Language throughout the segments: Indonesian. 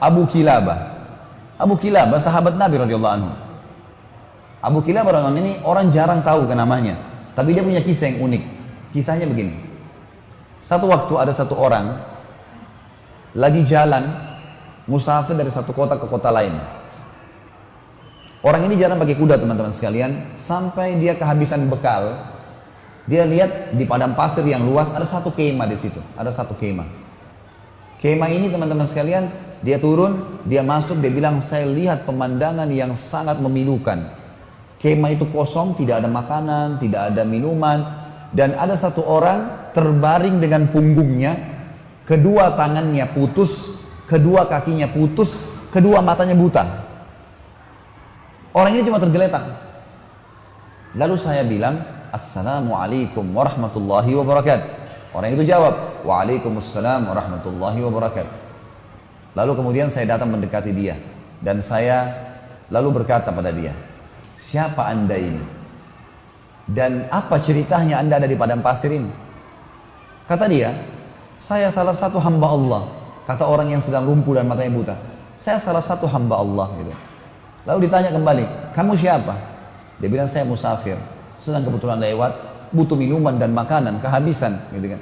Abu Kilabah. Abu Kilabah sahabat Nabi radhiyallahu anhu. Abu Kilabah radhiyallahu anhu ini orang jarang tahu kan namanya, tapi dia punya kisah yang unik. Kisahnya begini. Satu waktu ada satu orang lagi jalan musafir dari satu kota ke kota lain. Orang ini jalan pakai kuda teman-teman sekalian, sampai dia kehabisan bekal. Dia lihat di padang pasir yang luas ada satu kemah di situ, ada satu kemah. Kemah ini teman-teman sekalian, dia turun, dia masuk, dia bilang saya lihat pemandangan yang sangat memilukan. Kemah itu kosong, tidak ada makanan, tidak ada minuman, dan ada satu orang terbaring dengan punggungnya, kedua tangannya putus, kedua kakinya putus, kedua matanya buta. Orang ini cuma tergeletak. Lalu saya bilang, Assalamualaikum warahmatullahi wabarakatuh. Orang itu jawab, Waalaikumsalam warahmatullahi wabarakatuh. Lalu kemudian saya datang mendekati dia, dan saya lalu berkata pada dia, siapa anda ini? Dan apa ceritanya anda ada di padang pasir ini? Kata dia, saya salah satu hamba Allah. Kata orang yang sedang lumpuh dan matanya buta, saya salah satu hamba Allah gitu. Lalu ditanya kembali, kamu siapa? Dia bilang, saya musafir, sedang kebetulan lewat, butuh minuman dan makanan, kehabisan gitu kan.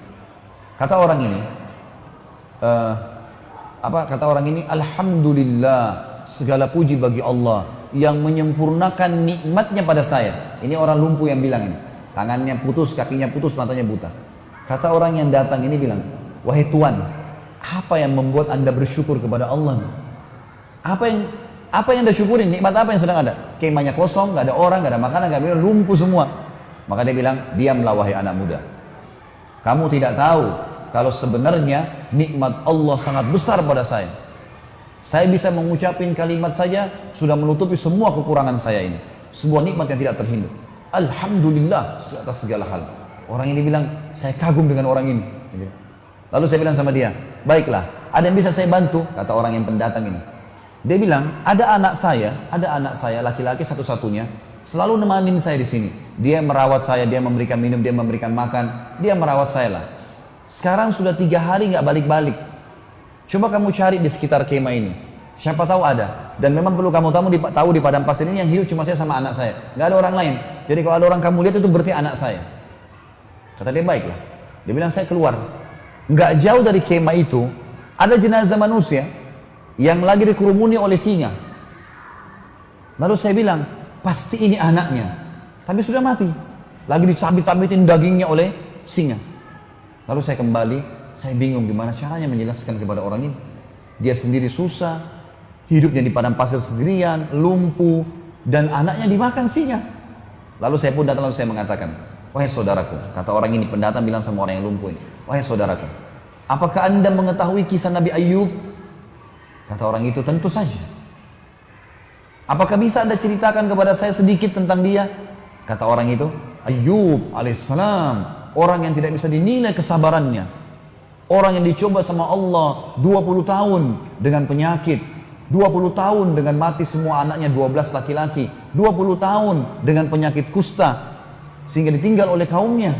Kata orang ini, kata orang ini, Alhamdulillah, segala puji bagi Allah yang menyempurnakan nikmatnya pada saya. Ini orang lumpuh yang bilang ini, tangannya putus, kakinya putus, matanya buta. Kata orang yang datang ini bilang, wahai Tuhan, apa yang membuat anda bersyukur kepada Allah? Apa yang anda syukurin? Nikmat apa yang sedang ada? Kemahnya kosong, gak ada orang, gak ada makanan, gak ada minum, lumpuh semua. Maka dia bilang, diamlah wahai anak muda. Kamu tidak tahu kalau sebenarnya nikmat Allah sangat besar pada saya. Saya bisa mengucapin kalimat saja sudah menutupi semua kekurangan saya ini. Sebuah nikmat yang tidak terhingga. Alhamdulillah atas segala hal. Orang ini bilang, saya kagum dengan orang ini. Lalu saya bilang sama dia, baiklah, ada yang bisa saya bantu? Kata orang yang pendatang ini. Dia bilang, ada anak saya laki-laki satu-satunya, selalu nemanin saya di sini. Dia merawat saya, dia memberikan minum, dia memberikan makan, dia merawat saya lah. Sekarang sudah 3 hari nggak balik-balik. Coba kamu cari di sekitar kemah ini. Siapa tahu ada. Dan memang perlu kamu tahu di padang pasir ini yang hidup cuma saya sama anak saya. Nggak ada orang lain. Jadi kalau ada orang kamu lihat itu berarti anak saya. Kata dia, baiklah. Dia bilang, saya keluar. Nggak jauh dari kemah itu ada jenazah manusia yang lagi dikerumuni oleh singa. Lalu saya bilang, pasti ini anaknya, tapi sudah mati, lagi dicabit-cabitin dagingnya oleh singa. Lalu saya kembali, saya bingung gimana caranya menjelaskan kepada orang ini. Dia sendiri susah, hidupnya di padang pasir sendirian, lumpuh, dan anaknya dimakan singa. Lalu saya pun datang, lalu saya mengatakan, wahai saudaraku, kata orang ini, pendatang bilang sama orang yang lumpuh ini, wahai saudaraku, apakah anda mengetahui kisah Nabi Ayub? Kata orang itu, tentu saja. Apakah bisa anda ceritakan kepada saya sedikit tentang dia? Kata orang itu, Ayub alaihissalam, orang yang tidak bisa dinilai kesabarannya. Orang yang dicoba sama Allah 20 tahun dengan penyakit, 20 tahun dengan mati semua anaknya 12 laki-laki, 20 tahun dengan penyakit kusta, sehingga ditinggal oleh kaumnya.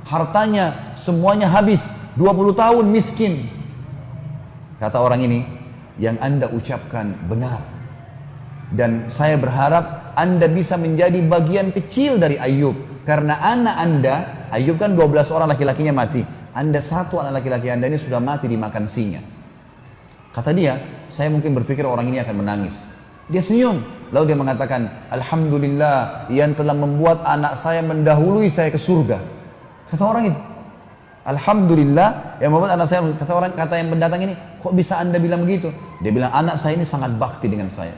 Hartanya semuanya habis, 20 tahun miskin. Kata orang ini, yang anda ucapkan benar, dan saya berharap anda bisa menjadi bagian kecil dari Ayub, karena anak anda, Ayub kan 12 orang laki-lakinya mati, anda satu anak laki-laki anda ini sudah mati dimakan singa. Kata dia, saya mungkin berpikir orang ini akan menangis. Dia senyum, lalu dia mengatakan, Alhamdulillah yang telah membuat anak saya mendahului saya ke surga. Kata orang itu, Alhamdulillah yang membuat anak saya, kata yang pendatang ini, kok bisa anda bilang begitu? Dia bilang, anak saya ini sangat bakti dengan saya.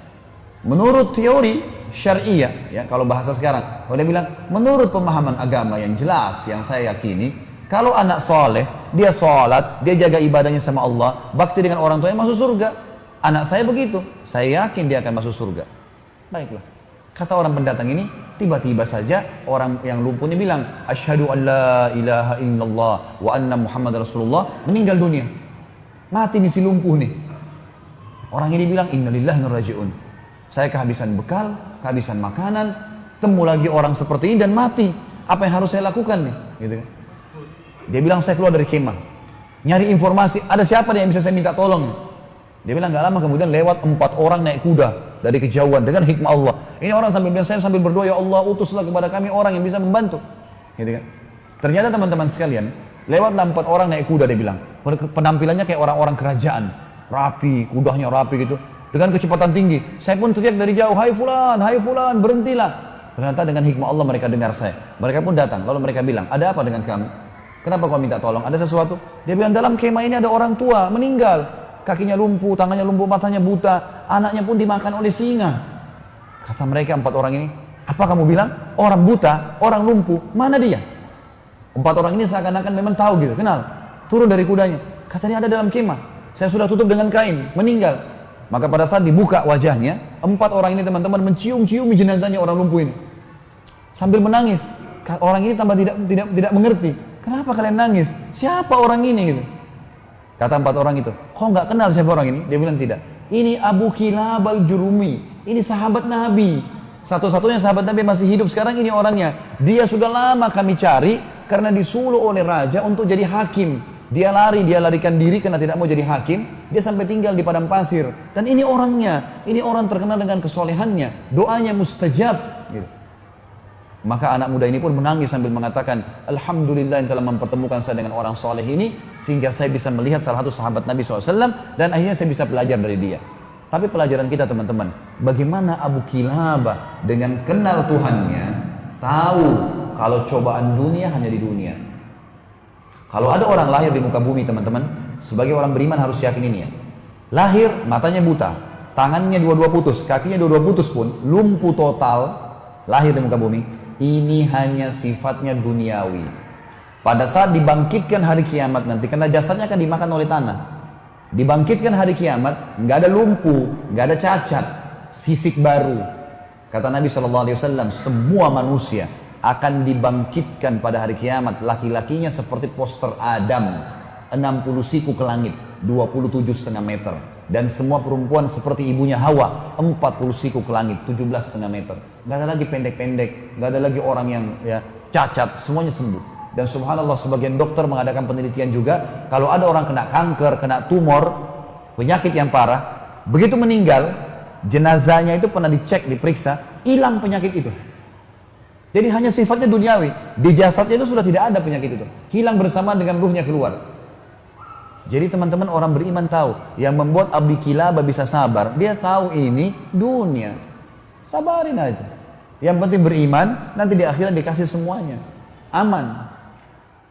Menurut teori syariah, ya kalau bahasa sekarang, kalau dia bilang, menurut pemahaman agama yang jelas, yang saya yakini, kalau anak soleh, dia sholat, dia jaga ibadahnya sama Allah, bakti dengan orang tuanya, masuk surga. Anak saya begitu, saya yakin dia akan masuk surga. Baiklah. Kata orang pendatang ini, tiba-tiba saja orang yang lumpuh ini bilang, Asyhadu an la ilaha illallah wa anna Muhammad Rasulullah, meninggal dunia. Mati nih si lumpuh nih. Orang ini bilang, innalillahi wa inna ilaihi raji'un. Saya kehabisan bekal, kehabisan makanan, temu lagi orang seperti ini dan mati. Apa yang harus saya lakukan nih? Gitu kan. Dia bilang, saya keluar dari kemah, nyari informasi, ada siapa nih yang bisa saya minta tolong? Dia bilang gak lama kemudian lewat 4 orang naik kuda dari kejauhan dengan hikmah Allah. Ini orang sambil bilang, saya sambil berdoa, ya Allah utuslah kepada kami orang yang bisa membantu. Gitu kan? Ternyata teman-teman sekalian, lewatlah 4 orang naik kuda, dia bilang. Penampilannya kayak orang-orang kerajaan, rapi, kudanya rapi gitu, dengan kecepatan tinggi. Saya pun teriak dari jauh, hai fulan, berhentilah. Ternyata dengan hikmah Allah mereka dengar saya. Mereka pun datang, lalu mereka bilang, ada apa dengan kamu? Kenapa kau minta tolong? Ada sesuatu? Dia bilang, dalam kemah ini ada orang tua meninggal. Kakinya lumpuh, tangannya lumpuh, matanya buta, anaknya pun dimakan oleh singa. Kata mereka 4 orang ini, apa kamu bilang? Orang buta, orang lumpuh, mana dia? 4 orang ini seakan-akan memang tahu gitu, kenal. Turun dari kudanya, katanya ada dalam kemah. Saya sudah tutup dengan kain, meninggal. Maka pada saat dibuka wajahnya, 4 orang ini teman-teman mencium-cium jenazahnya orang lumpuh ini. Sambil menangis. Orang ini tambah tidak mengerti. Kenapa kalian nangis? Siapa orang ini gitu? Kata 4 orang itu, kau nggak kenal siapa orang ini? Dia bilang tidak. Ini Abu Kilab al-Jurumi. Ini sahabat Nabi. Satu-satunya sahabat Nabi masih hidup sekarang, ini orangnya. Dia sudah lama kami cari karena disuruh oleh raja untuk jadi hakim. Dia larikan diri karena tidak mau jadi hakim. Dia sampai tinggal di padang pasir. Dan ini orangnya. Ini orang terkenal dengan kesolehannya. Doanya mustajab. Gitu. Maka anak muda ini pun menangis sambil mengatakan, Alhamdulillah yang telah mempertemukan saya dengan orang soleh ini, sehingga saya bisa melihat salah satu sahabat Nabi SAW, dan akhirnya saya bisa belajar dari dia. Tapi pelajaran kita teman-teman, bagaimana Abu Kilabah dengan kenal Tuhannya, tahu kalau cobaan dunia hanya di dunia. Kalau ada orang lahir di muka bumi teman-teman, sebagai orang beriman harus yakin ini ya. Lahir, matanya buta, tangannya dua-dua putus, kakinya dua-dua putus pun, lumpuh total, lahir di muka bumi. Ini hanya sifatnya duniawi. Pada saat dibangkitkan hari kiamat nanti, karena jasadnya akan dimakan oleh tanah. Dibangkitkan hari kiamat, nggak ada lumpuh, nggak ada cacat, fisik baru. Kata Nabi SAW, semua manusia akan dibangkitkan pada hari kiamat. Laki-lakinya seperti poster Adam, 60 siku ke langit, 27,5 meter. Dan semua perempuan seperti ibunya Hawa, 40 siku ke langit, 17,5 meter. Gak ada lagi pendek-pendek, gak ada lagi orang yang ya cacat, semuanya sembuh. Dan subhanallah sebagian dokter mengadakan penelitian juga, kalau ada orang kena kanker, kena tumor, penyakit yang parah, begitu meninggal, jenazahnya itu pernah dicek, diperiksa, hilang penyakit itu. Jadi hanya sifatnya duniawi, di jasadnya itu sudah tidak ada penyakit itu, hilang bersama dengan ruhnya keluar. Jadi teman-teman orang beriman tahu, yang membuat Abu Kilabah bisa sabar, dia tahu ini dunia. Sabarin aja. Yang penting beriman, nanti di akhirat dikasih semuanya. Aman.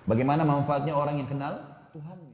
Bagaimana manfaatnya orang yang kenal Tuhan?